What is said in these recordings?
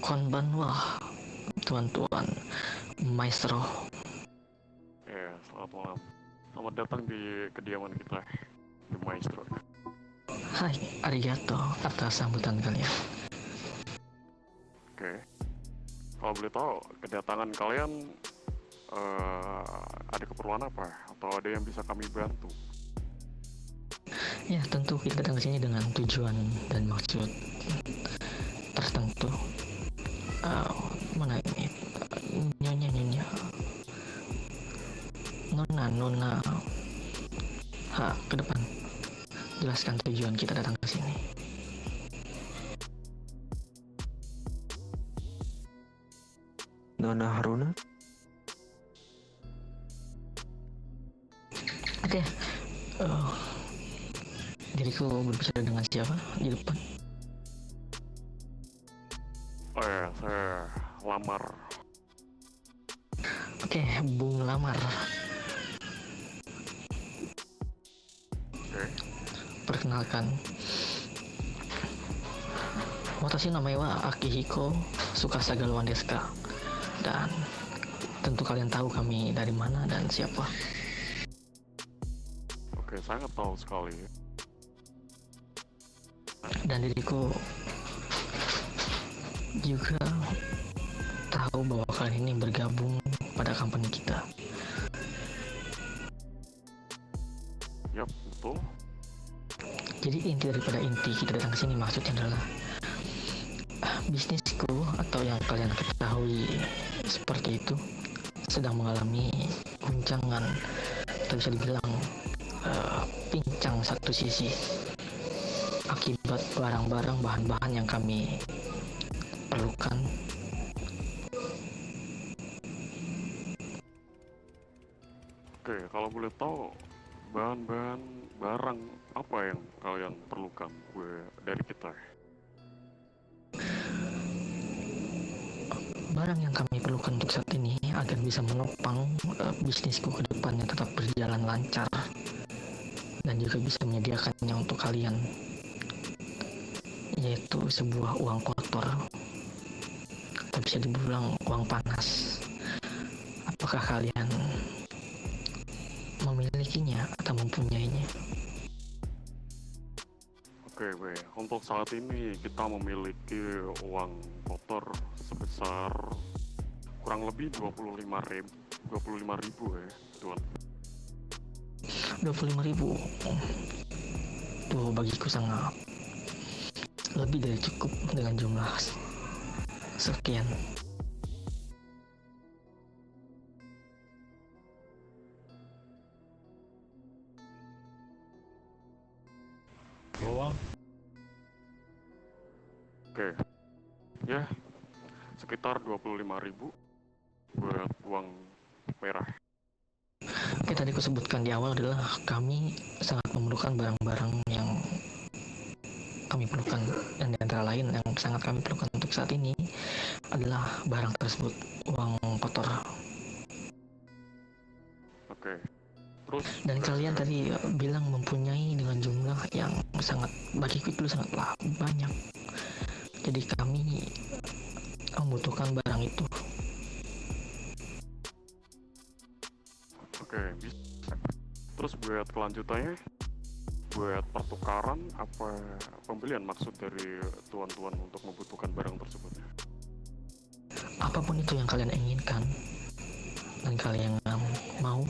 Konbanwa, tuan-tuan maestro. Selamat malam. Selamat datang di kediaman kita, di Maestro. Hai, arigato atas sambutan kalian. Oke. Kalau boleh tahu, kedatangan kalian ada keperluan apa? Atau ada yang bisa kami bantu? Ya, tentu kita datang ke sini dengan tujuan dan maksud tertentu. Mana ini? Nyonya. Nona. Ke depan. Jelaskan tujuan kita datang ke sini. Nona Haruna? Oke. Diriku berbicara dengan siapa di depan? Saya lamar. Oke, Bung Lamar. Oke. Perkenalkan, watashi namae wa Akihiko Tsukasagawa desu ka. Dan tentu kalian tahu kami dari mana dan siapa. Oke, sangat tahu sekali. Dan diriku juga tahu bahwa kalian ini bergabung pada company kita. Yap, betul. Jadi inti daripada inti kita datang ke sini maksudnya adalah bisnisku atau yang kalian ketahui seperti itu sedang mengalami guncangan atau bisa dibilang pincang satu sisi akibat barang-barang bahan-bahan yang kami perlukan. Oke, kalau boleh tahu, bahan-bahan barang apa yang kalian perlukan dari kita? Barang yang kami perlukan untuk saat ini agar bisa menopang bisnisku ke depannya tetap berjalan lancar dan juga bisa menyediakannya untuk kalian, yaitu sebuah uang kotor atau bisa dibilang uang panas. Apakah kalian memilikinya atau mempunyainya? Oke, untuk saat ini kita memiliki uang kotor sebesar kurang lebih 25.000 ya, tuan. 25.000. Tuh, bagiku sangat lebih dari cukup dengan jumlah sekian. Doang. Oke, ya sekitar 25.000 buat uang merah. Oke, tadi aku sebutkan di awal adalah kami sangat memerlukan barang-barang yang kami perlukan, dan di antara lain yang sangat kami perlukan untuk saat ini adalah barang tersebut, uang kotor. Oke, terus Dan kalian tadi bilang mempunyai dengan jumlah yang sangat, bagiku itu sangatlah banyak. Jadi kami membutuhkan barang itu. oke, bisa. Terus buat kelanjutannya, buat pertukaran apa pembelian maksud dari tuan-tuan untuk membutuhkan barang tersebut? Apapun itu yang kalian inginkan dan kalian mau,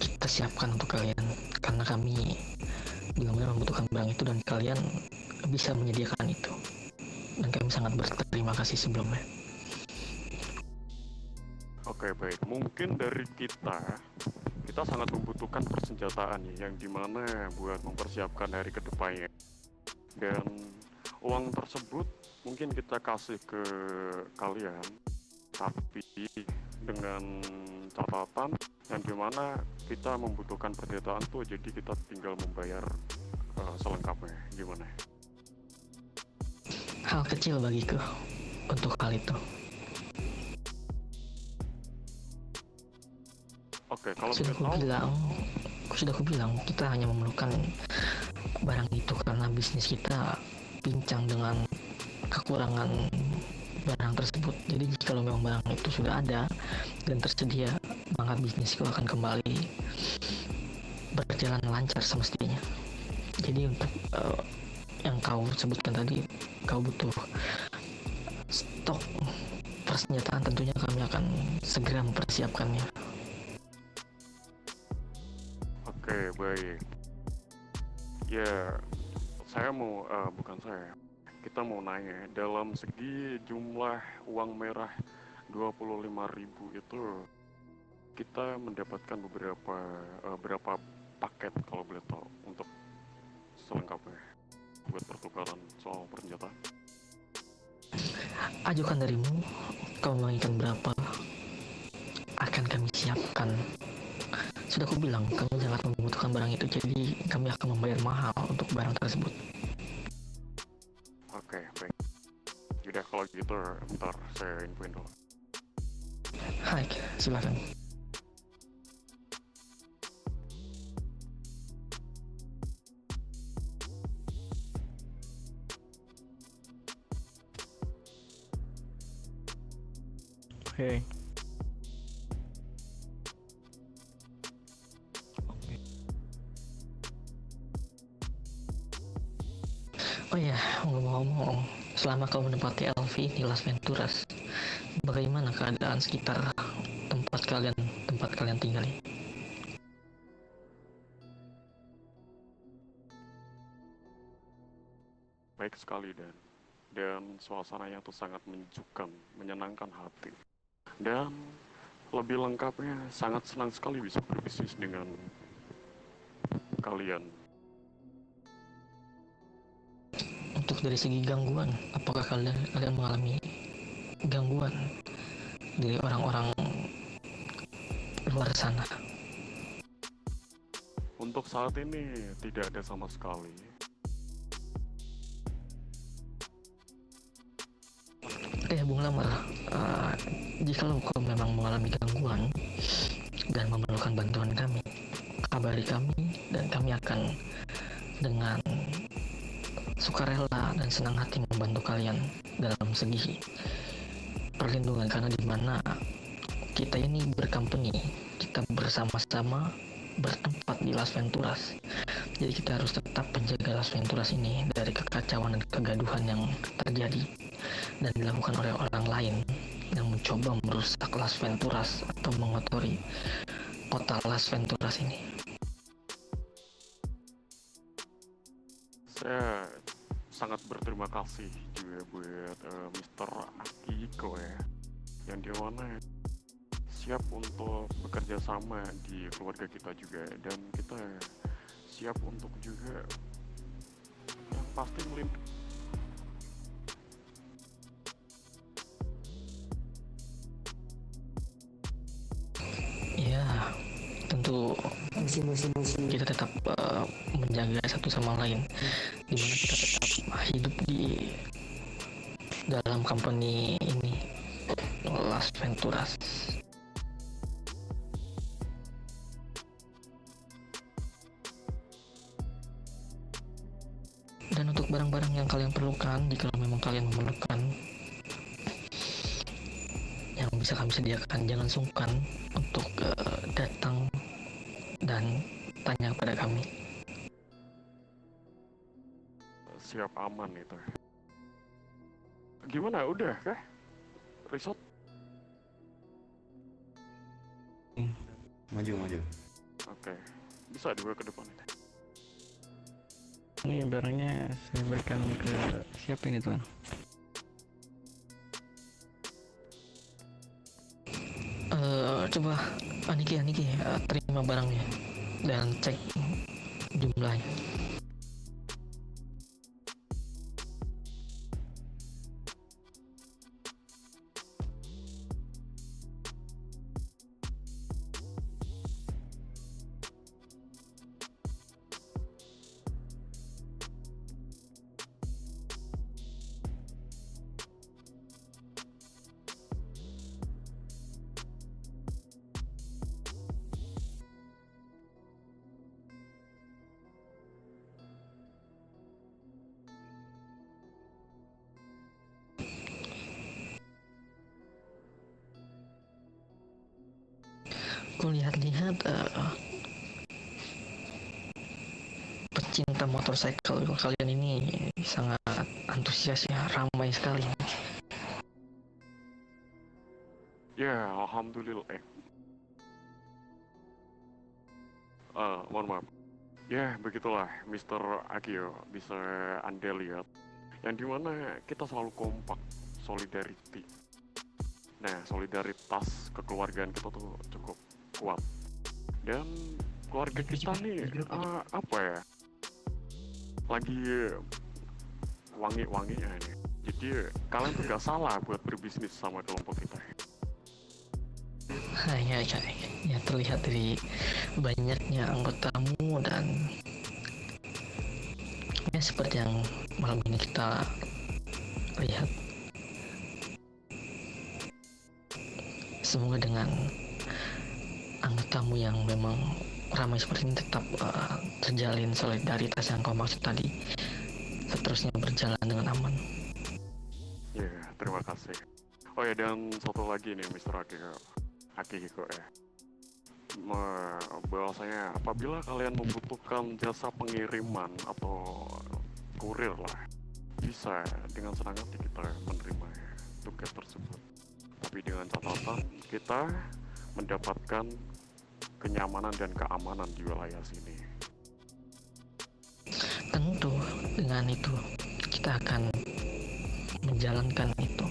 kita siapkan untuk kalian, karena kami benar-benar membutuhkan barang itu dan kalian bisa menyediakan itu, dan kami sangat berterima kasih sebelumnya. Oke, baik. Mungkin dari kita sangat membutuhkan persenjataan ya, yang dimana buat mempersiapkan hari kedepannya. Dan uang tersebut mungkin kita kasih ke kalian, tapi dengan catatan yang dimana kita membutuhkan persenjataan tuh, jadi kita tinggal membayar selengkapnya. Gimana? Hal kecil bagiku untuk hal itu. Oke, kalau Sudah aku bilang kita hanya memerlukan barang itu karena bisnis kita pincang dengan kekurangan barang tersebut. Jadi jika memang barang itu sudah ada dan tersedia, maka bisnis itu akan kembali berjalan lancar semestinya. Jadi untuk yang kau sebutkan tadi, kau butuh stok persenjataan, tentunya kami akan segera mempersiapkannya. Oke, baik. Ya, saya mau, bukan saya, kita mau nanya, dalam segi jumlah uang merah 25.000 itu, kita mendapatkan berapa paket kalau boleh tahu untuk selengkapnya buat pertukaran soal persenjataan. Ajukan darimu, kau menginginkan berapa, akan kami siapkan. Sudah aku bilang, kami sangat membutuhkan barang itu, jadi kami akan membayar mahal untuk barang tersebut. Oke, baik. Yaudah kalau gitu, bentar saya infoin dulu. Hai, silakan. Oke. Oh iya, ngomong-ngomong, selama kau menempati LV di Las Venturas, bagaimana keadaan sekitar tempat kalian tinggal ini? Baik sekali, dan suasananya tuh sangat menyejukkan, menyenangkan hati. Dan lebih lengkapnya, sangat senang sekali bisa berbisnis dengan kalian. Untuk dari segi gangguan, apakah kalian mengalami gangguan dari orang-orang luar sana? Untuk saat ini tidak ada sama sekali. Bung Lamar, jika kau memang mengalami gangguan dan memerlukan bantuan kami, kabari kami dan kami akan dengan sukarela dan senang hati membantu kalian dalam segi perlindungan, karena di mana kita ini bercompany, kita bersama-sama bertempat di Las Venturas. Jadi kita harus tetap menjaga Las Venturas ini dari kekacauan dan kegaduhan yang terjadi dan dilakukan oleh orang lain yang mencoba merusak Las Venturas atau mengotori kota Las Venturas ini. Saya sangat berterima kasih juga buat Mr. Akiko ya, yang dimana siap untuk bekerja sama di keluarga kita juga, dan kita siap untuk juga yang pasti melindungi. Ya, tentu kita tetap menjaga satu sama lain, dimana kita tetap hidup di dalam company ini, Las Venturas. Dan untuk barang-barang yang kalian perlukan, jika memang kalian memerlukan, yang bisa kami sediakan, jangan sungkan untuk datang dan tanya kepada kami. Siap, aman itu. Gimana, udah kah resort? Maju. Oke, bisa juga ke depan itu. Ini barangnya saya berikan ke siapa ini tuan? Coba Aniki, terima barangnya dan cek jumlahnya. kulihat-lihat pecinta motorcycle kalian ini sangat antusias ya, ramai sekali. Ya, alhamdulillah. Mohon maaf. Ya, begitulah Mr. Akio, bisa Anda lihat. Yang dimana kita selalu kompak, solidarity. Nah, solidaritas kekeluargaan kita tuh cukup kuat. Dan keluarga kita nih, apa ya, lagi wangi-wanginya nih. Jadi kalian tuh gak salah buat berbisnis sama kelompok kita. Ya, terlihat dari banyaknya anggotamu dan ya seperti yang malam ini kita lihat. Semoga dengan anggotamu yang memang ramai seperti ini tetap terjalin solidaritas yang kau maksud tadi, seterusnya berjalan dengan aman. Ya, terima kasih. Oh ya, dan satu lagi nih Mr. Akihiko ya. Bahwasanya apabila kalian membutuhkan jasa pengiriman atau kurir lah, bisa dengan senang hati kita menerima tugas tersebut. Tapi dengan catatan kita mendapatkan kenyamanan dan keamanan di wilayah sini. Tentu dengan itu kita akan menjalankan itu,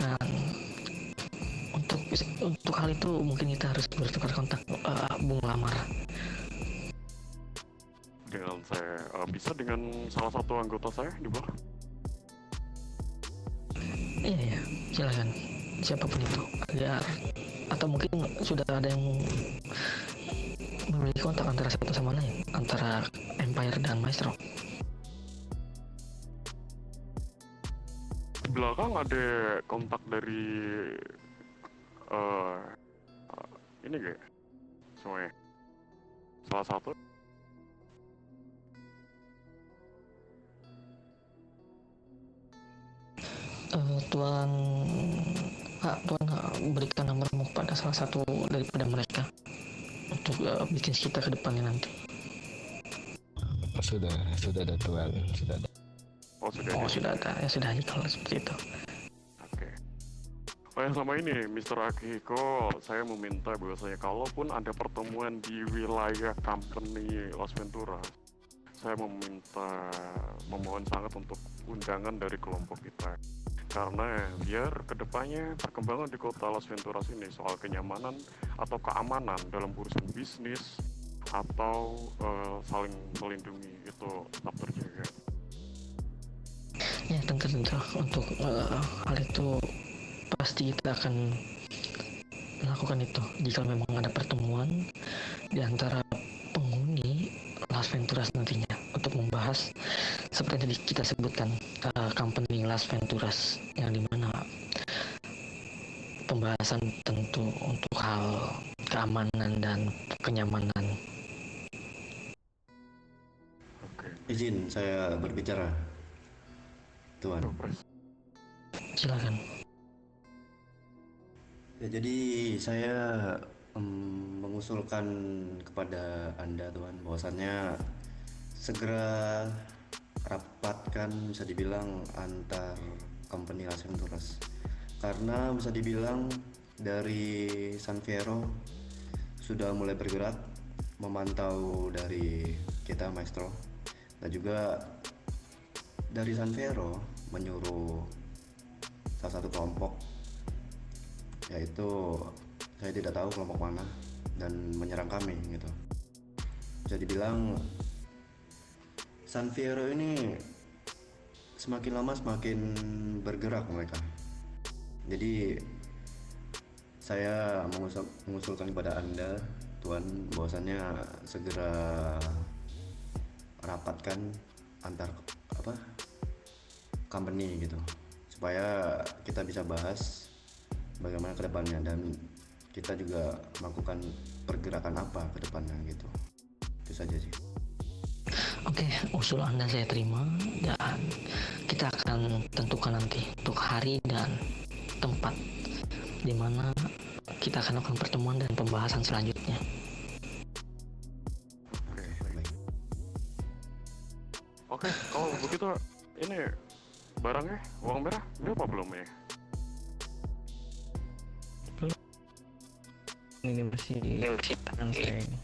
dan untuk hal itu mungkin kita harus bertukar kontak Bung Lamar. Dengan saya bisa dengan salah satu anggota saya di bawah. Iya, silakan siapapun itu, atau mungkin sudah ada yang memiliki kontak antara satu sama lain, antara Empire dan Maestro. Di belakang ada kontak dari ini gak? Semuanya. Salah satu. Tuan berikan nomormu pada salah satu daripada mereka untuk bisnis kita ke depannya nanti. Sudah ada Tuan, sudah ada. Sudah ada. Ya sudah aja kalau seperti itu. Oke. Oh yang sama ini Mr. Akihiko, saya meminta bahwasanya kalaupun ada pertemuan di wilayah company Las Venturas, saya memohon sangat untuk undangan dari kelompok kita. Karena biar kedepannya perkembangan di kota Las Venturas ini soal kenyamanan atau keamanan dalam urusan bisnis atau saling melindungi itu tetap terjaga. Ya tentu untuk hal itu pasti kita akan melakukan itu jika memang ada pertemuan di antara penghuni Las Venturas nantinya untuk membahas seperti yang kita sebutkan company Las Venturas, yang dimana pembahasan tentu untuk hal keamanan dan kenyamanan. Oke. Izin saya berbicara, Tuan. Silakan. Ya, jadi saya mengusulkan kepada Anda, Tuan, bahwasannya segera rapatkan, bisa dibilang, antar company Las Venturas, karena bisa dibilang dari San Fierro sudah mulai bergerak memantau dari kita Maestro, dan juga dari San Fierro menyuruh salah satu kelompok, yaitu saya tidak tahu kelompok mana, dan menyerang kami gitu. Bisa dibilang San Fierro ini semakin lama semakin bergerak mereka. Jadi saya mengusulkan kepada Anda, Tuan, bahwasannya segera rapatkan antar company gitu, supaya kita bisa bahas bagaimana ke depannya, dan kita juga melakukan pergerakan apa ke depannya gitu. Itu saja sih. Oke, usul Anda saya terima, dan kita akan tentukan nanti untuk hari dan tempat di mana kita akan lakukan pertemuan dan pembahasan selanjutnya. Oke, baik. Oke, kalau begitu ini barangnya uang merah ini apa belum ya? Ini masih tangan saya ini.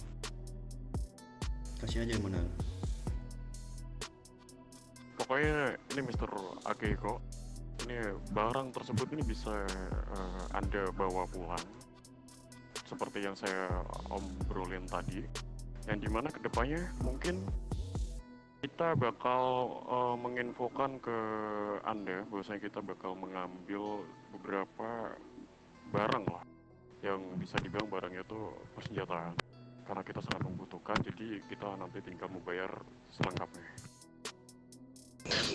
Kasih aja yang benar. Pokoknya ini Mr. Akiko, ini barang tersebut ini bisa Anda bawa pulang seperti yang saya obrolin tadi, yang dimana kedepannya mungkin kita bakal menginfokan ke Anda bahwasanya kita bakal mengambil beberapa barang lah yang bisa dibilang barangnya itu persenjataan, karena kita sangat membutuhkan, jadi kita nanti tinggal membayar selengkapnya.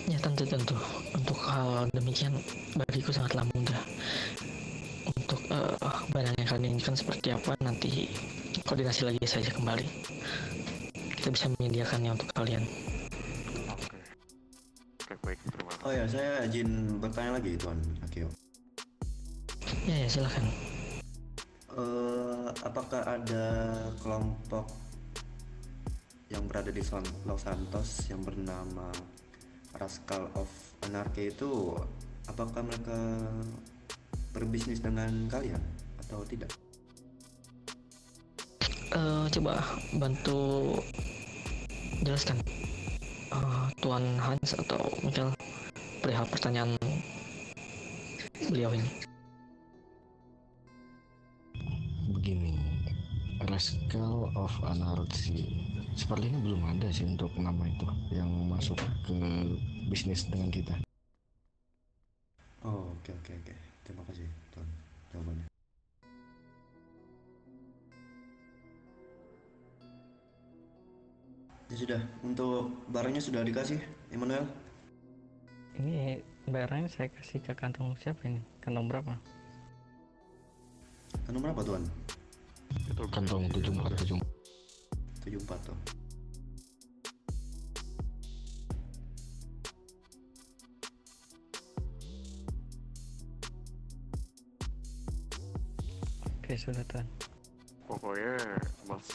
Ya tentu. Untuk hal demikian bagiku sangatlah mudah. Untuk barang yang kalian inginkan seperti apa nanti koordinasi lagi saja kembali. Kita bisa menyediakannya untuk kalian. Oke, baik, terima kasih. Oh ya, saya izin bertanya lagi Tuan Akio. Ya silakan. Apakah ada kelompok yang berada di Los Santos yang bernama Rascal of Anarchy itu, apakah mereka berbisnis dengan kalian atau tidak? Coba bantu jelaskan Tuan Hans atau Michael perihal pertanyaan beliau ini. Begini, Rascal of Anarchy sepertinya belum ada sih untuk nama itu yang masuk ke bisnis dengan kita. Oh, oke. Terima kasih Tuan jawabannya. Ya sudah, untuk barangnya sudah dikasih, Emmanuel. Ini barangnya saya kasih ke kantong siapa ini? Kantong berapa? Kantong berapa Tuan? Itu Kantong 74. 74 tuh. Oke, sudah Tuan. pokoknya Mas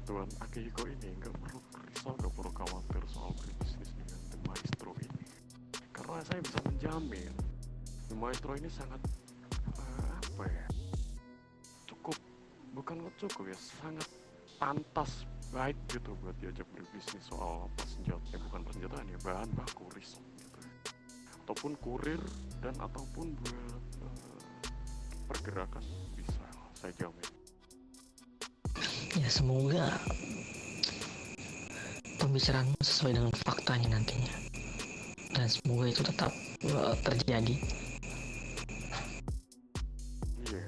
Tuan Akihiko ini nggak perlu risau, nggak perlu khawatir soal berbisnis dengan The Maestro ini, karena saya bisa menjamin The Maestro ini sangat apa ya, cukup ya, sangat pantas baik gitu buat diajak berbisnis soal bukan persenjataan ya, bahan baku risau gitu, ataupun kurir dan ataupun buat pergerakan bisa saya jamin. Ya semoga pembicaraanmu sesuai dengan faktanya nantinya, dan semoga itu tetap terjadi. Iya.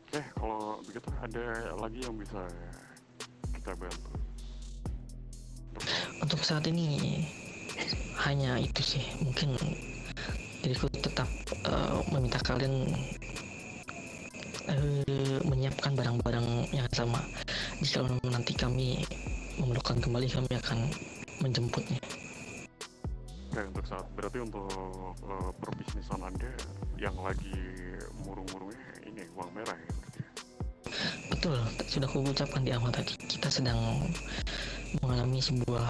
Oke, kalau begitu ada lagi yang bisa kita bantu? Untuk saat ini hanya itu sih. Mungkin diriku tetap meminta kalian menyiapkan barang-barang yang sama. Jika nanti kami memerlukan kembali, kami akan menjemputnya. Oke, untuk saat berarti untuk perbisnisan Anda yang lagi murung-murungnya ini uang merah ya berarti ya? Betul, sudah aku ucapkan di awal tadi, kita sedang mengalami sebuah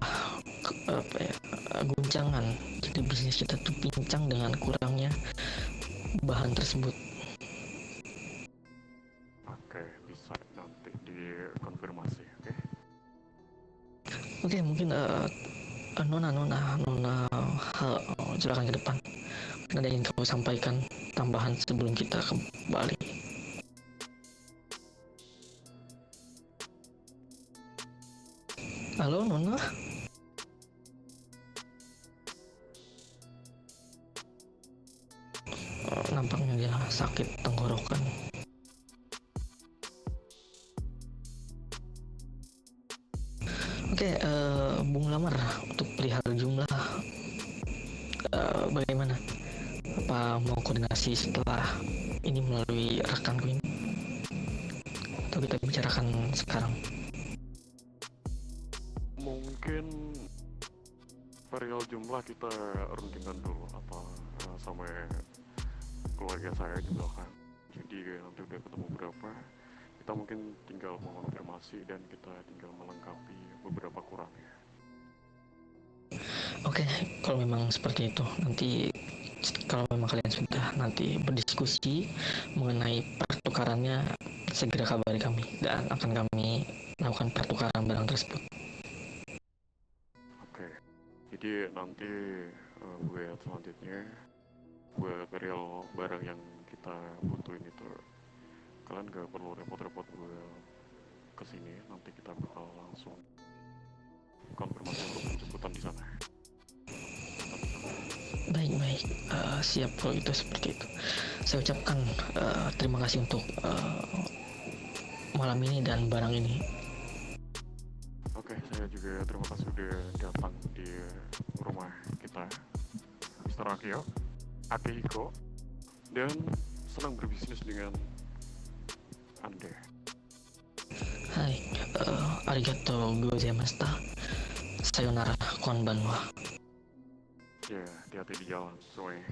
guncangan. Jadi bisnis kita tuh pincang dengan kurangnya bahan tersebut. Oke, bisa nanti dikonfirmasi, oke? Oke, mungkin Nona silakan ke depan. Mungkin ada yang kamu sampaikan tambahan sebelum kita kembali. Halo Nona. Nampaknya dia sakit tenggorokan. Oke, Bung Lamar, untuk perihal jumlah bagaimana? Apa mau koordinasi setelah ini melalui rekanku ini? Atau kita bicarakan sekarang? Mungkin perihal jumlah kita rundingkan dulu apa sampai keluarga saya juga kan. Jadi nanti udah ketemu berapa, kita mungkin tinggal mengonfirmasi dan kita tinggal melengkapi beberapa kurangnya. Oke, kalau memang seperti itu, nanti kalau memang kalian sudah nanti berdiskusi mengenai pertukarannya, segera kabari kami dan akan kami lakukan pertukaran barang tersebut. Oke, jadi nanti buat selanjutnya, buat real barang yang kita butuhin itu, kalian gak perlu repot-repot buat kesini. Nanti kita bakal langsung konfirmasi untuk penjemputan di sana. Baik, siap kalau itu seperti itu. Saya ucapkan terima kasih untuk malam ini dan barang ini. Oke, saya juga terima kasih sudah datang di rumah kita, Mr. Akihiko, dan senang berbisnis dengan Anda. Hai, arigato gozaimashita. Sayonara, konbanwa. Ya, hati-hati di jalan semuanya.